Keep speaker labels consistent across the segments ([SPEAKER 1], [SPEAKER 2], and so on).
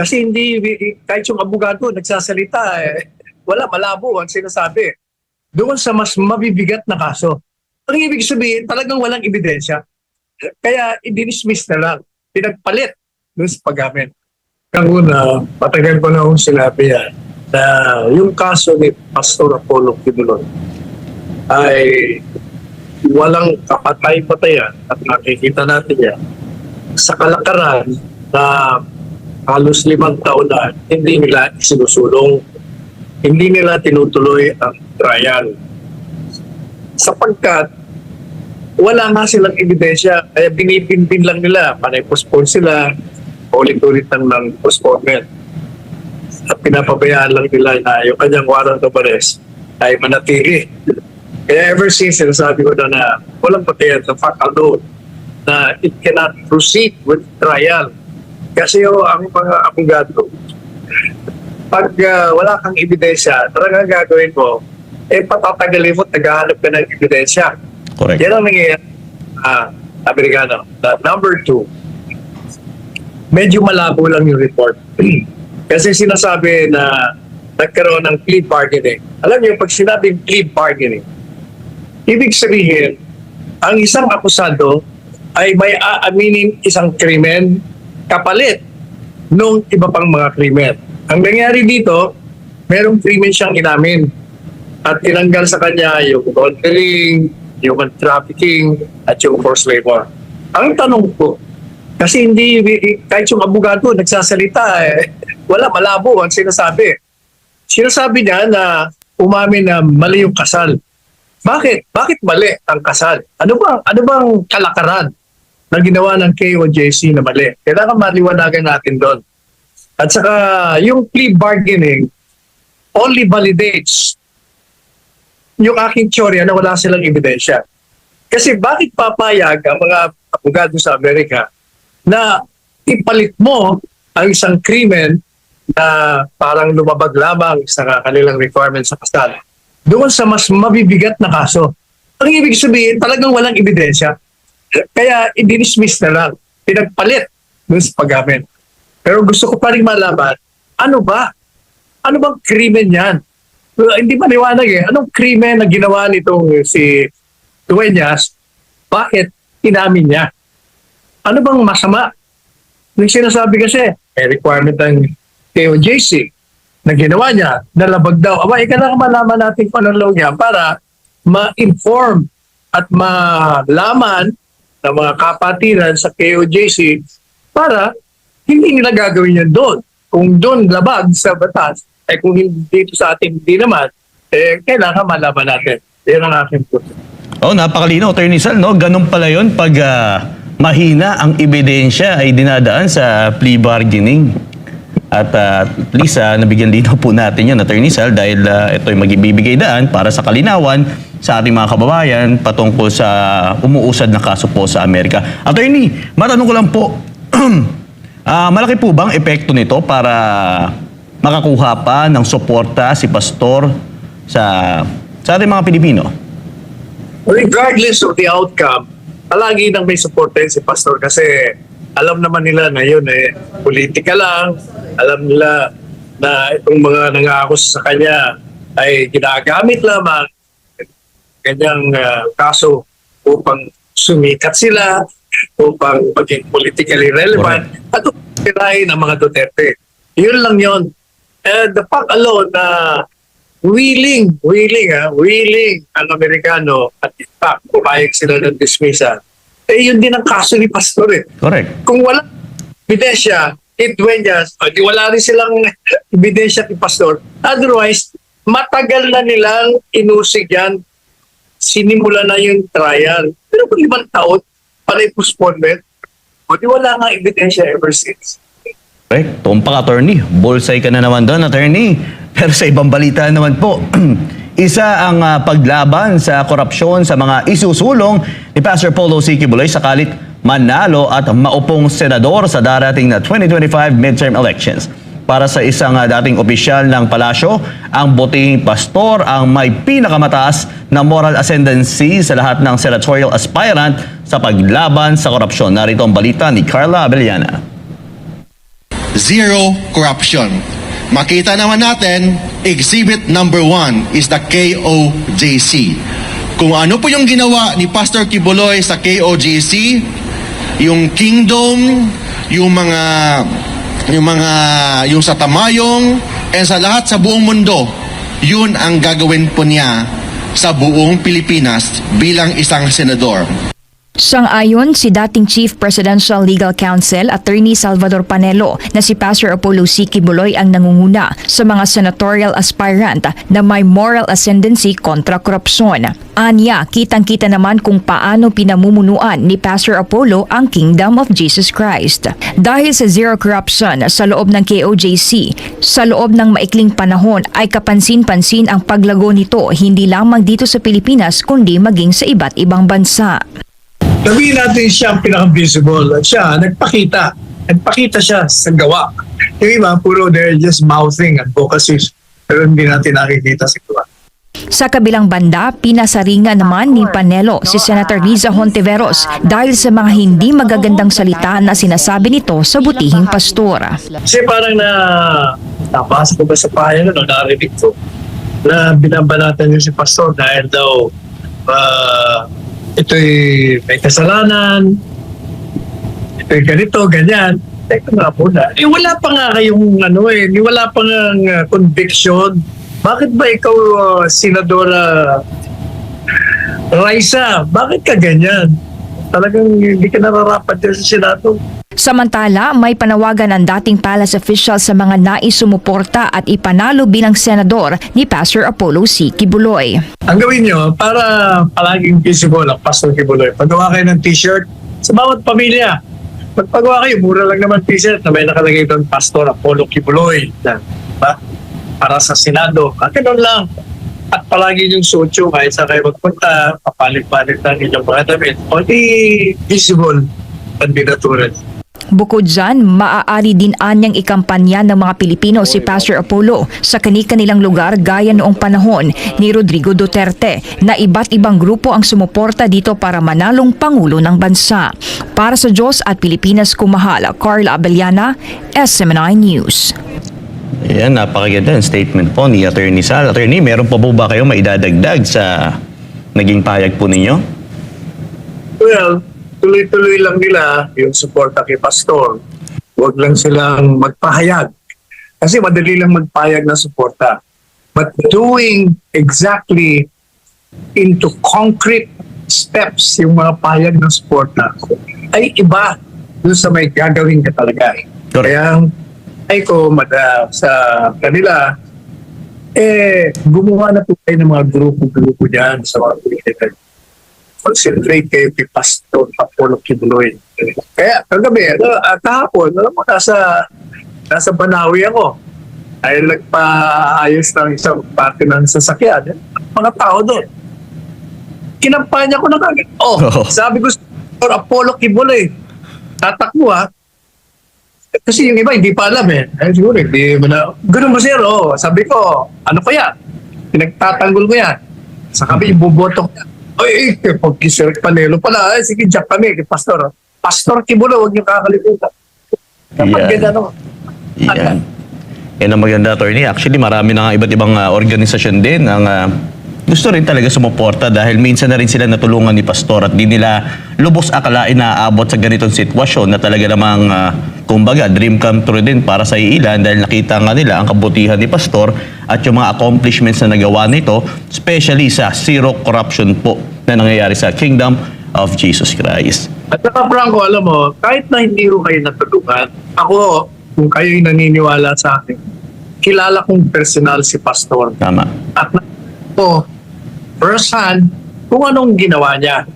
[SPEAKER 1] Kasi hindi, kahit yung abogado nagsasalita, wala, malabo ang sinasabi. Doon sa mas mabibigat na kaso. Ang ibig sabihin, talagang walang ebidensya. Kaya i-dismiss na lang. Pinagpalit doon sa paggamit. Ang una, patagal ko na akong sinabi yan, na yung kaso ni Pastor Apollo Quibulon ay walang kapatay-patayan at nakikita natin yan sa kalakaran na halos 5 taon na hindi nila sinusulong, hindi nila tinutuloy ang trial. Sapagkat wala nga silang ebidensya, kaya binipinpin lang nila, panay-postpone sila, ulit-ulit ng postponement. At pinapabayaan lang nila na yung kanyang warrant of arrest ay manatili. Kaya ever since, sinasabi ko na walang patayan sa fact alone na it cannot proceed with trial. Kasi ang mga abogado, pag wala kang ebidensya, talagang gagawin mo, patatagalin mo, tagahanap ka ng ebidensya.
[SPEAKER 2] Correct.
[SPEAKER 1] Yan ang nangyayari Amerikano. Number 2, medyo malabo lang yung report. Kasi sinasabi na nagkaroon ng plea bargaining. Alam niyo, pag sinabing plea bargaining, ibig sabihin, ang isang akusado ay may aaminin isang krimen kapalit nung iba pang mga krimen. Ang nangyari dito, merong krimen siyang inamin at tinanggal sa kanya yung adultery, human trafficking, at yung forced labor. Ang tanong ko, kasi hindi, kahit yung abogado nagsasalita, wala, malabo ang sinasabi. Sinasabi niya na umamin na mali yung kasal. Bakit? Bakit mali ang kasal? Ano bang kalakaran na ginawa ng KOJC na mali? Kailangan maliwanagan natin doon. At saka, yung plea bargaining only validates yung aking teorya na wala silang ebidensya. Kasi bakit papayag ang mga abogado sa Amerika na ipalit mo ang isang krimen na parang lumabag lamang sa kanilang requirement sa kasal doon sa mas mabibigat na kaso? Ang ibig sabihin, talagang walang ebidensya. Kaya i-dismiss na lang. Pinagpalit doon sa paggamit. Pero gusto ko pa rin malaman, ano ba? Ano bang krimen yan? Hindi maliwanag eh. Anong krimen na ginawa nitong si Dueñas? Bakit inamin niya? Ano bang masama? Yung sinasabi kasi, requirement ng KOJC na ginawa niya, nalabag daw. Aba, kailangan malaman natin kung anong law niya para ma-inform at malaman ng mga kapatiran sa KOJC para hindi nila gagawin yan doon. Kung doon labag sa batas, kung hindi dito sa atin hindi naman, kailangan malaman natin. Yan ang aking punto.
[SPEAKER 2] Oh, napakalino, Attorney Sal, no? Ganun pala yun pag mahina ang ebidensya ay dinadaan sa plea bargaining. At please, nabigyan dito po natin yan, Attorney Sal, dahil ito'y magbibigay daan para sa kalinawan sa ating mga kababayan patungkol sa umuusad na kaso po sa Amerika. Attorney, matanong ko lang po, malaki po bang epekto nito para makakuha pa ng suporta si Pastor sa ating mga Pilipino?
[SPEAKER 1] Regardless of the outcome, palagi nang may suporta si Pastor kasi alam naman nila na yun politika lang. Alam nila na itong mga nangaakus sa kanya ay ginagamit lamang kanyang kaso upang sumikat sila, upang maging politically relevant, at upang ng mga Duterte. Yun lang yun. The fact alone na willing ang Amerikano at in fact, pumayag sila ng dismissal, yun din ang kaso ni Pastor eh.
[SPEAKER 2] Correct.
[SPEAKER 1] Kung wala ebidensya, Dueñas, di wala rin silang ebidensya ni Pastor. Otherwise, matagal na nilang inusig yan. Sinimula na yung trial. Pero kung 5 taon, panay postponement, di wala nga ebidensya ever since.
[SPEAKER 2] Correct. Tumpak, Attorney. Bullseye ka na naman doon, Attorney. Pero sa ibang balita naman po, isa ang paglaban sa korupsyon sa mga isusulong ni Pastor Apollo C. Quibulon sakalit manalo at maupong senador sa darating na 2025 midterm elections. Para sa isang dating opisyal ng palasyo, ang butihing pastor ang may pinakamataas na moral ascendancy sa lahat ng senatorial aspirant sa paglaban sa korupsyon. Narito ang balita ni Carla Abellana.
[SPEAKER 3] zero corruption. Makita naman natin, exhibit number 1 is the KOJC. Kung ano po yung ginawa ni Pastor Kibuloy sa KOJC, yung kingdom, yung sa Tamayong, and sa lahat sa buong mundo, yun ang gagawin po niya sa buong Pilipinas bilang isang senador.
[SPEAKER 4] Sang-ayon si dating Chief Presidential Legal Counsel Attorney Salvador Panelo na si Pastor Apollo C. Kibuloy ang nangunguna sa mga senatorial aspirant na may moral ascendancy kontra korupsyon. Anya, kitang-kita naman kung paano pinamumunuan ni Pastor Apollo ang Kingdom of Jesus Christ. Dahil sa zero corruption sa loob ng KOJC, sa loob ng maikling panahon ay kapansin-pansin ang paglago nito hindi lamang dito sa Pilipinas kundi maging sa iba't ibang bansa.
[SPEAKER 1] Sabihin natin siya ang pinaka-visible at siya nagpakita. Nagpakita siya sa gawa. Yung iba, puro they're just mouthing advocacies pero hindi natin nakikita sa gawa.
[SPEAKER 4] Sa kabilang banda, pinasaringan naman ni Panelo si Senator Riza Hontiveros dahil sa mga hindi magagandang salita na sinasabi nito sa butihing pastor.
[SPEAKER 1] Kasi parang nabasa ko ba sa pahayan narinig ko na binabanatan niyo si pastor dahil daw ito'y may kasalanan, ito'y ganito, ganyan. Teka nga po na. Wala pa nga kayong wala pa nga conviction. Bakit ba ikaw, Senadora Raisa, bakit ka ganyan? Talagang hindi ka nararapat din sa Senado.
[SPEAKER 4] Samantala, may panawagan ng dating palace official sa mga nais sumuporta at ipanalo bilang senador ni Pastor Apollo C. Kibuloy.
[SPEAKER 1] Ang gawin nyo, para palaging visible ang Pastor Kibuloy, pagawa kayo ng t-shirt sa bawat pamilya. Pagpagawa kayo, mura lang naman t-shirt na may nakalagay doon Pastor Apollo Kibuloy. Diba? Para sa Senado. At doon lang. At palagi yung suot nyo, kahit sa kayo magpunta, papalit-palit lang inyong mga damit. O di visible kandidatura.
[SPEAKER 4] Bukod dyan, maaari din anyang ikampanya ng mga Pilipino si Pastor Apollo sa kani-kanilang lugar gaya noong panahon ni Rodrigo Duterte na iba't ibang grupo ang sumuporta dito para manalong Pangulo ng bansa. Para sa Diyos at Pilipinas kumahal, Carla Abellana, SMNI News.
[SPEAKER 2] Yan, napakaganda ang statement po ni Attorney Sal. Attorney, meron pa po ba kayong maidadagdag sa naging payag po ninyo?
[SPEAKER 1] Well, tuloy-tuloy lang nila yung suporta kay Pastor. Huwag lang silang magpahayag. Kasi madali lang magpahayag na suporta. But doing exactly into concrete steps yung mga pahayag ng suporta ay iba dun sa may gagawin ka talaga.
[SPEAKER 2] Correct.
[SPEAKER 1] Kaya ay ko sa kanila, gumawa na po kayo ng mga grupo-grupo dyan sa mga political. Concentrate kayo kay Pastor Apollo Kibuloy. Kaya kagabi, kahapon, alam mo, nasa Banawi ako. Ay nagpaayos ng isang parte ng sasakyan. Mga tao doon. Kinampanya ko na kagad. Sabi ko, Pastor Apollo Kibuloy, tatakbo ha. Kasi yung iba, hindi pa alam Ay, siguro, hindi mo na. Ganun ba sir? Sabi ko, ano pa yan? Pinagtatanggol ko yan. Sa kami, ibuboto ko yan. Pag Sir Panelo pala, sige, Jack kami, kay Pastor. Pastor Kibuloy, huwag niyo kakalimutan. Kapag ganda
[SPEAKER 2] Yan. Yan ang maganda, Attorney. Actually, marami na nga iba't ibang organisasyon din ang gusto rin talaga sumuporta dahil minsan na rin sila natulungan ni Pastor at di nila lubos akalain na aabot sa ganitong sitwasyon na talaga namang kumbaga dream come true din para sa ilan dahil nakita nga nila ang kabutihan ni Pastor at yung mga accomplishments na nagawa nito, especially sa zero corruption po na nangyayari sa Kingdom of Jesus Christ.
[SPEAKER 1] At saka Franco, alam mo, kahit na hindi ko kayo natulungan, ako, kung kayo'y naniniwala sa akin, kilala kong personal si Pastor.
[SPEAKER 2] Tama.
[SPEAKER 1] At ako, first hand, kung anong ginawa niya.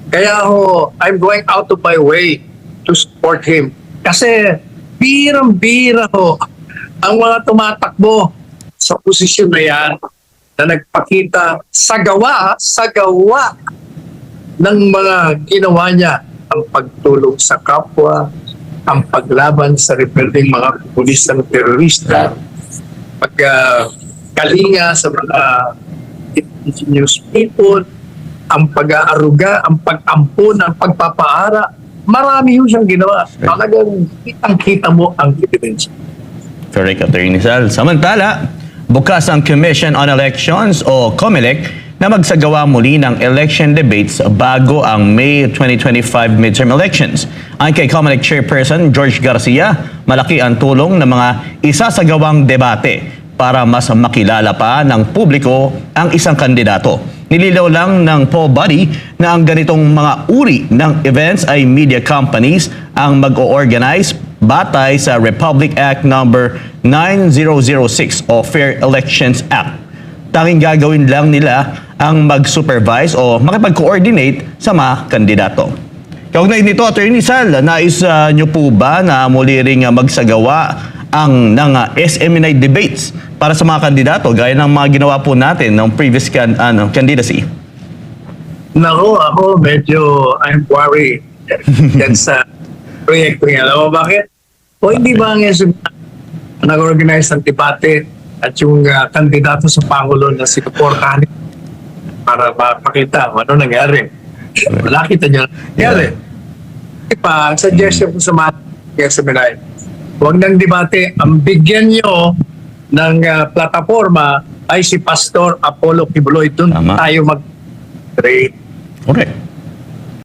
[SPEAKER 1] Kaya ako, I'm going out of my way to support him. Kasi, birang-bira ko ang mga tumatakbo sa posisyon na yan na nagpakita sa gawa ng mga ginawa niya, ang pagtulong sa kapwa, ang paglaban sa rebeldeng mga pulis ng terorista, pagkalinga sa mga indigenous people, ang pag-aaruga, ang pag-ampun, ang pagpapaara, marami yung siyang ginawa. Talagang kitang-kita mo ang evidence.
[SPEAKER 2] Correct, Attorney Sal. Samantala, bukas ang Commission on Elections o COMELEC na magsagawa muli ng election debates bago ang May 2025 midterm elections. Ang kay COMELEC Chairperson George Garcia, malaki ang tulong ng mga isasagawang debate para mas makilala pa ng publiko ang isang kandidato. Nililaw lang ng poll body na ang ganitong mga uri ng events ay media companies ang mag-o-organize batay sa Republic Act number 9006 o Fair Elections Act. Tanging gagawin lang nila ang mag-supervise o makipag-coordinate sa mga kandidato. Kaugnay nito, Attorney Sal, nais nyo po ba na muli ring magsagawa ng SMNI debates para sa mga kandidato gaya ng mga ginawa po natin ng previous candidacy?
[SPEAKER 1] Nako, ako medyo I'm worried yan sa proyekto niya. Alam mo bakit? O hindi ba ang nag-organize ng debate at yung kandidato sa Pangulo na sinuportahan para mapakita kung ano nangyari. Wala kita niya nangyari. Pa, suggestion ko sa mga SMNI, huwag ng debate, ang bigyan nyo ng plataforma ay si Pastor Apollo Kibuloy. Doon
[SPEAKER 2] Tama.
[SPEAKER 1] tayo mag-trade.
[SPEAKER 2] Correct.